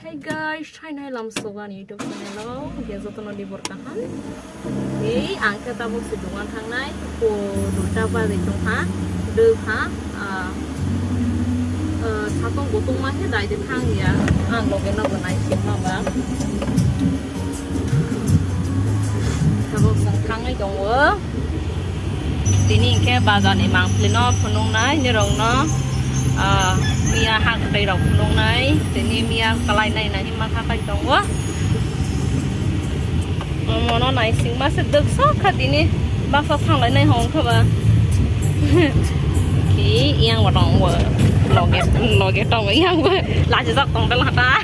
Hey guys, China Lam Sogan YouTube channel. Dia jotono diberkahan. Hey, angka tabuk sidungan hangnai ko duta ba ditong ha. De ha. Satong gotong mah he dai de thang ya. Ang loge na banai sima ba. Tabuk sang thang ai dong wo. Tini ke bazar ni mang pleno phunung nai ni rong no. Mia hang tay rong phunung nai. Tini mia kalai nai na himma kha kai dong wo. Nó này xin bác sẽ được sót khá tí nè bác sót thằng lấy này hông khá bà kì yên vào đồng vợ lò ghé trong yên vợ lại chỉ dọc tổng đó là ta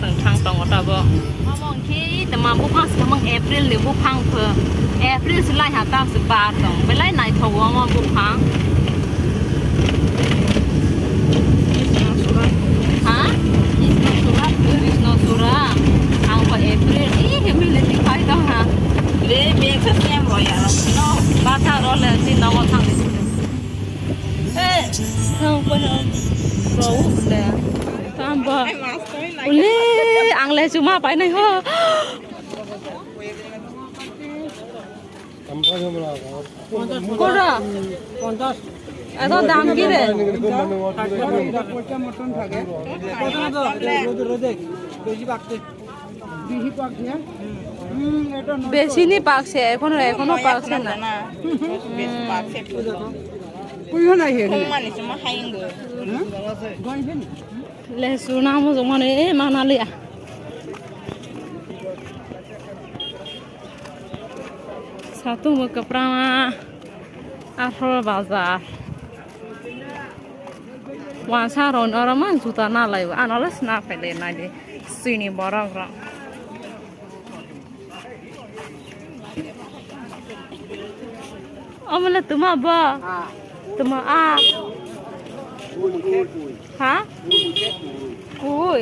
sẵn thang tổng của ta vợ mà mong kì tầm mà bút phăng sẽ mong April nếu bút phăng phở April sẽ lại hả ta sẽ bà tổng với lại này thầu mà bút phăng hả? It's not Surah ang pa April mình lên tiếng phải đâu hả? Để mình thích em rồi à? Nó ba tháng rồi là xin nó một tháng đi. Ê, không phải đâu. Rồi nè, tam ba. Ule, ang lẽ cuma phải này hả? Cô ra? এত দাম কি রে? বেশি নি পাকছে এখনো পাকছে না লেসু নাম জমান এ মানালিয়া satu mau ke Prama Afro Bazar Wansaron orang mana juta nalai, analis nafas deh nade sini barang orang. Amalah tu mah ba, tu mah ha? Kui.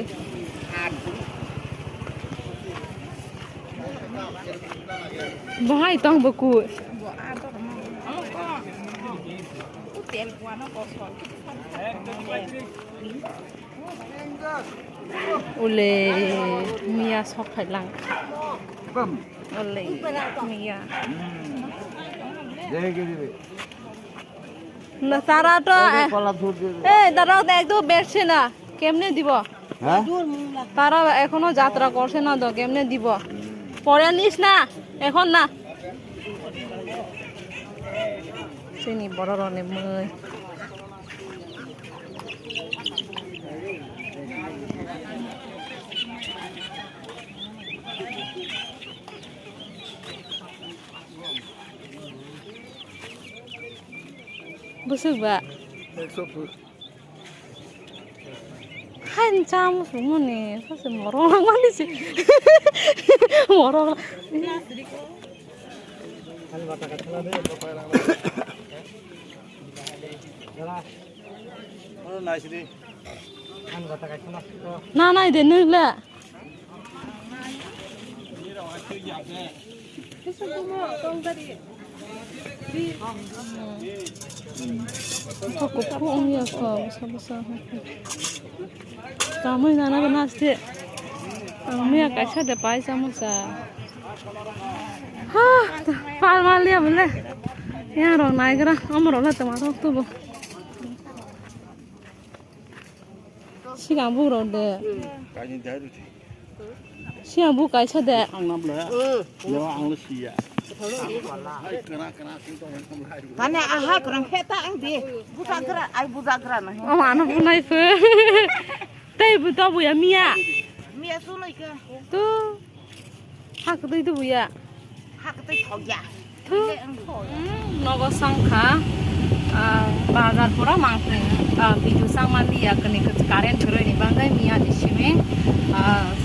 Bahai tang berkui. Ule Mia sok khai lang. Ule Mia. না তারা তো দাঁড়াও একটু বেরছে না কেমনে দিব তারা এখনো যাত্রা করছে না তো কেমনে দিব পরে নিস না এখন না চিনি বড় রনে মই Busuk ba? Kan camu semua nih, saya morong mana sih? Morong. Nah, ini nih lah. Aku pun ya besar. Kamu yang mana benar sih? Kamu yang kaca depan sama saya. Hah, pal malia boleh. Ya orang naik kerah, kamu orang teman orang tu bu. Si kamu orang deh. Si kamu kaca deh. Mana ahal kurang heta angdi, buta gerak nah. Oh mana pun naik fe, tapi buta bu ya Mia sunai ke? Tuh, hak itu bu ya. Hak itu thogya. Tuh, nogo sangka, bazar pura mangkring, biju sang mandi ya kene kekarian terus ini banggai Mia di sini,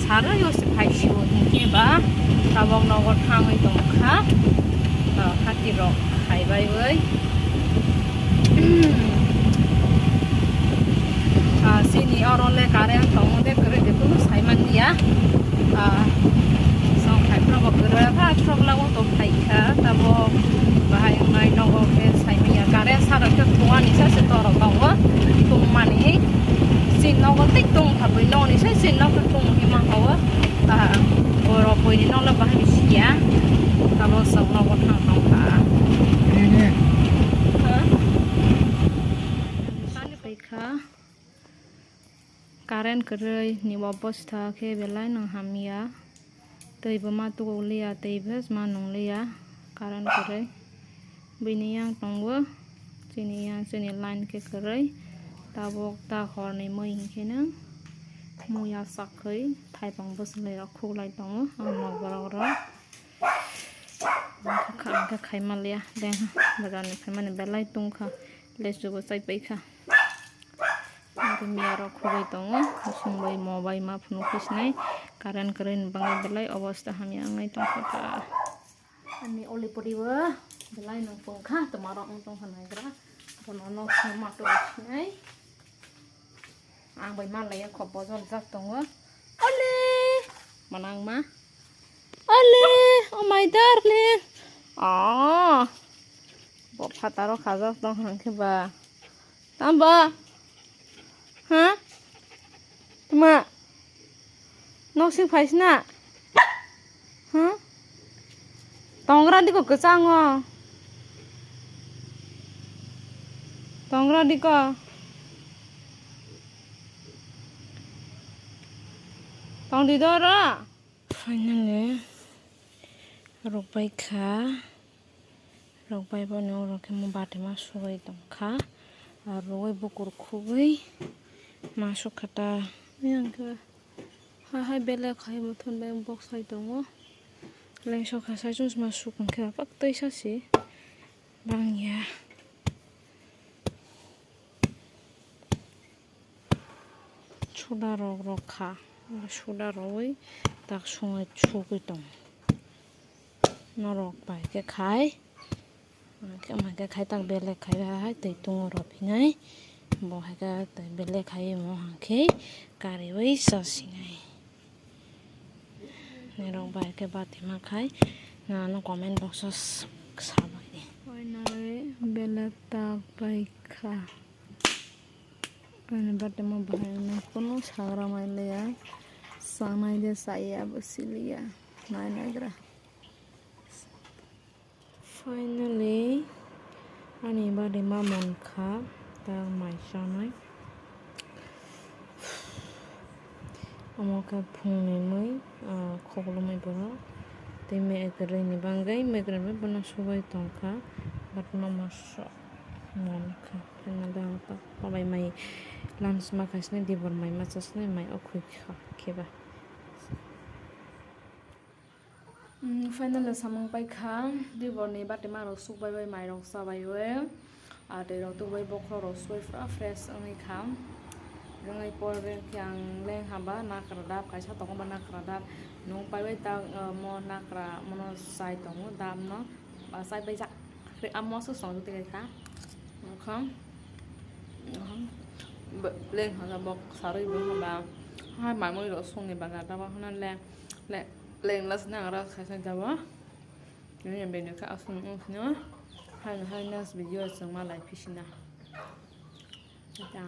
sarah yosip hai siu hingga ba. Tabong nogo thang itu muka, hati roh, hai bye bye. Sini orang le karya kamu deh kerja itu saiman dia, song hai promo kerja apa promo lagu tu hai ka, tabong bahaya mai nogo ke saiman ya karya sarang ke tuan isa setorang kawa, itu mani xin nó có tích tung thà với nó thì sẽ xin nó cái tung thì mà hậu á rồi rồi thì nó là bao nhiêu xí á ta lo sống nó có thằng nào cảไปค่ะการเกลือนิวบอสตาเคเบลล์นังฮามียาเตยบมาตุกเลียเตยเบสมานงเลียการเกลือบินียังตงวะจีนียังจีนีไลน์เคเกลือตาบอกตาขอในมือหิงแค่นั้นมูยาสักเคยไทยปังบสเลยเราคู่ไล่ตงวะเอาหนอกเราข้างก็ไข่มาเลียแดงบรานไข่มันเบลล์ตุงค่ะเลสจูบใส่ไปค่ะมีอะไรคุยตรงสมบัยโมบายมาพนุกิสไนการเกรินบางเบลัยอวสตาหามีอะไรตรงค่ะอันนี้โอลิปดีเวอร์เบลัยน้องฟงค่ะแต่มารอตรงขนาดกระคนน้องสมัครตัวไงอ่างใบมาเลยขอบอจนจักตรงวะโอลิมานั่งมาโอลิโอ้ my darling อ๋อบอกพัตตาเราขาจักตรงขนาดคือบ่าตามบ่ฮะทำไมนกสิงไฟส์น่ะฮะตองราดีก็กระซังอ่ะตองราดีก็ตองดีดอร์อ่ะ finally รกไปค่ะรกไปบนเราแค่มาบาดมาสวยตรงค่ะรวยบุกรุคุยmasuk kata yang ke hai belek hai muthun beng box hai tongo leng sok ha sai jus masuk ke apa toi sa si bang ya choda rok kha choda roi tak sungai chukui tong norok pai ke khai ke ma ke khai tak belek khai hai tei tongo ro pinaiบ่ให้ก็แต่เบลเล่ใครมองหางเคการไว้สักสิ่งไงในโรงพยาบาลก็บาดเจ็บมากใครน้าคอมเมนต์บอกสักสามวันนี้วันนี้เบลเล่ตากไปค่ะอันนี้บาดเจ็บมาบ้านนี้คนนู้นสาวมาเลยสามัยเดียสายบุษลียนายนักระ finally อันนี้บาดเจ็บมาหมอนค่ะตาไม่ใช่ไหมเอามากับพุงนี่ไหมขบลงไม่บ่แต่เมื่อกี้นี่บางไงเมื่อกี้ไม่เป็นสบายตรงค่ะบัดมามาชอบมันค่ะเป็นอะไรต่างๆพอไม่ลันส์มาคัสเนี่ยดีบอลไม่มาจัสเนี่ยไม่เอาคุยค่ะโอเคป่ะfinally สมองไปค่ะดีบอลนี้บัดมาเราสุกไปไม่เราสบายเว้ยเดี๋ยวเราตัวใบบกเราสวยเฟรชอะไรครับยังไงพอเรื่องอย่างแรงหาบ้านนักระดับใครชอบต้องบ้านนักระดับน้องไปไว้ตามอนักระมอใส่ตรงดำเนาะใส่ไปจักคือมอสุดสองตัวเลยค่ะนะครับเรื่องเขาจะบอกสารีบุญของเราให้หมายมือเราส่งในบางการแต่ว่าเขานั่นแรงแรงลักษณะเราใครจะจับวะนี่ยังเป็นเด็กก็เอาส่งเนาะให้ next video ส่งมาไลฟ์พิชินะจ้า